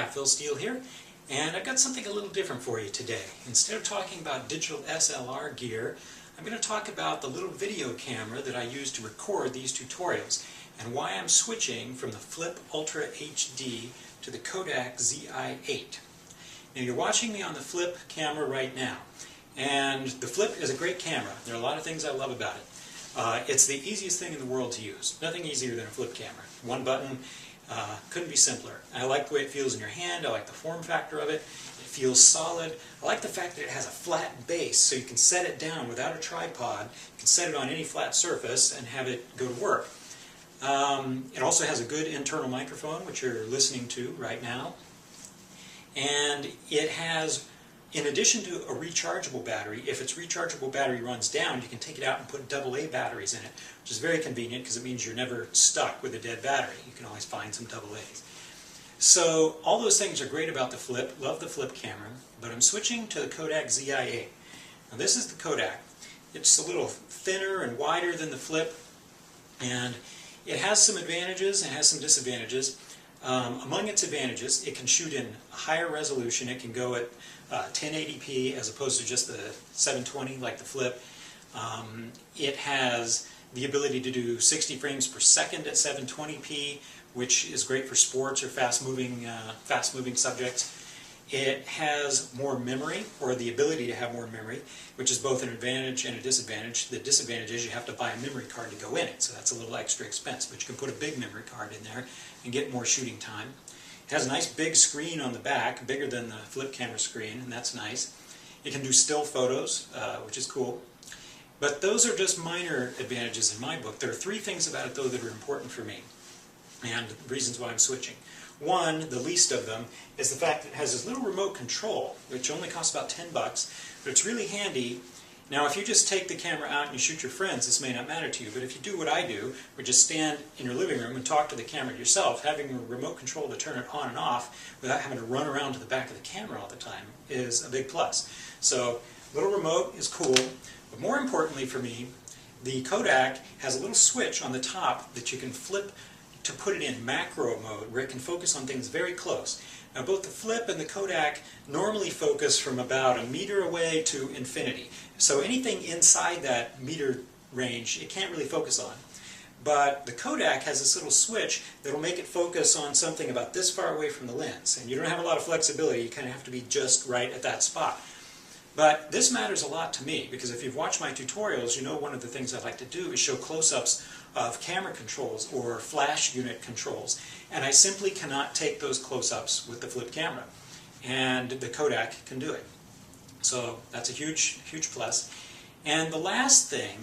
Hi, Phil Steele here, and I've got something a little different for you today. Instead of talking about digital SLR gear, I'm going to talk about the little video camera that I use to record these tutorials and why I'm switching from the Flip UltraHD to the Kodak Zi8. Now you're watching me on the Flip camera right now, and the Flip is a great camera. There are a lot of things I love about it. It's the easiest thing in the world to use. Nothing easier than a flip camera. One button, couldn't be simpler. I like the way it feels in your hand. I like the form factor of it. It feels solid. I like the fact that it has a flat base so you can set it down without a tripod. You can set it on any flat surface and have it go to work. It also has a good internal microphone, which you're listening to right now. And it has, in addition to a rechargeable battery, if its rechargeable battery runs down, you can take it out and put AA batteries in it, which is very convenient because it means you're never stuck with a dead battery. You can always find some AA's. So all those things are great about the Flip. Love the Flip camera, but I'm switching to the Kodak Zi8. Now this is the Kodak. It's a little thinner and wider than the Flip, and it has some advantages and has some disadvantages. Among its advantages, it can shoot in a higher resolution. It can go at 1080p as opposed to just the 720 like the Flip. It has the ability to do 60 frames per second at 720p, which is great for sports or fast-moving subjects. It has more memory, or the ability to have more memory, which is both an advantage and a disadvantage. The disadvantage is you have to buy a memory card to go in it, so that's a little extra expense, but you can put a big memory card in there and get more shooting time. It has a nice big screen on the back, bigger than the Flip camera screen, and that's nice. It can do still photos, which is cool. But those are just minor advantages in my book. There are three things about it, though, that are important for me, and reasons why I'm switching. One, the least of them, is the fact that it has this little remote control, which only costs about 10 bucks, but it's really handy. Now, if you just take the camera out and you shoot your friends, this may not matter to you, but if you do what I do, which is stand in your living room and talk to the camera yourself, having a remote control to turn it on and off without having to run around to the back of the camera all the time is a big plus. So, little remote is cool, but more importantly for me, the Kodak has a little switch on the top that you can flip to put it in macro mode, where it can focus on things very close. Now both the Flip and the Kodak normally focus from about a meter away to infinity. So anything inside that meter range, it can't really focus on. But the Kodak has this little switch that will make it focus on something about this far away from the lens. And you don't have a lot of flexibility, you kind of have to be just right at that spot. But this matters a lot to me, because if you've watched my tutorials, you know one of the things I like to do is show close-ups of camera controls or flash unit controls. And I simply cannot take those close-ups with the Flip camera. And the Kodak can do it. So that's a huge, huge plus. And the last thing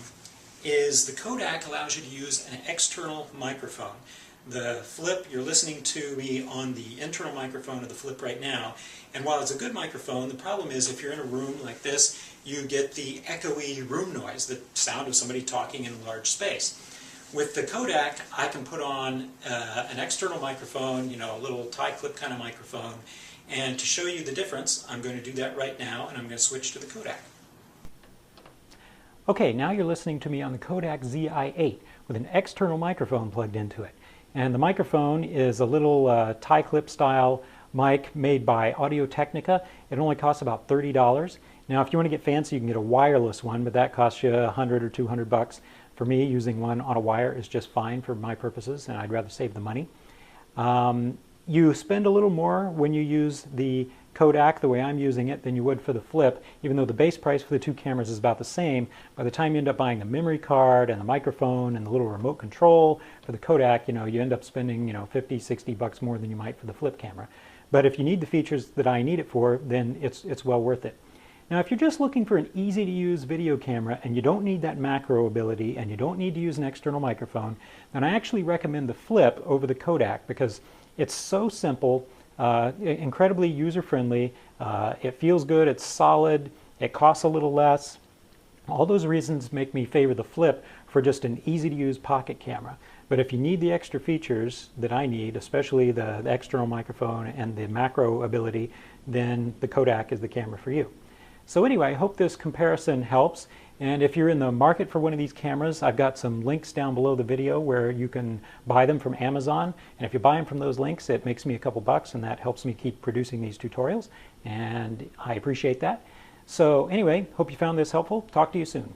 is the Kodak allows you to use an external microphone. The Flip, you're listening to me on the internal microphone of the Flip right now, and while it's a good microphone, the problem is if you're in a room like this, you get the echoey room noise, the sound of somebody talking in a large space. With the Kodak, I can put on an external microphone, you know, a little tie clip kind of microphone, and to show you the difference, I'm going to do that right now, and I'm going to switch to the Kodak. Okay, now you're listening to me on the Kodak Zi8 with an external microphone plugged into it. And the microphone is a little tie clip style mic made by Technica. It only costs about $30. Now if you want to get fancy, you can get a wireless one, but that costs you 100 or 200 bucks. For me, using one on a wire is just fine for my purposes, and I'd rather save the money. You spend a little more when you use the Kodak the way I'm using it than you would for the Flip, even though the base price for the two cameras is about the same. By the time you end up buying the memory card and the microphone and the little remote control for the Kodak, you know, you end up spending, you know, 50, 60 bucks more than you might for the Flip camera. But if you need the features that I need it for, then it's well worth it. Now if you're just looking for an easy to use video camera and you don't need that macro ability and you don't need to use an external microphone, then I actually recommend the Flip over the Kodak because it's so simple, incredibly user-friendly, it feels good, it's solid, it costs a little less. All those reasons make me favor the Flip for just an easy-to-use pocket camera. But if you need the extra features that I need, especially the external microphone and the macro ability, then the Kodak is the camera for you. So anyway, I hope this comparison helps. And if you're in the market for one of these cameras, I've got some links down below the video where you can buy them from Amazon. And if you buy them from those links, it makes me a couple bucks, and that helps me keep producing these tutorials. And I appreciate that. So anyway, hope you found this helpful. Talk to you soon.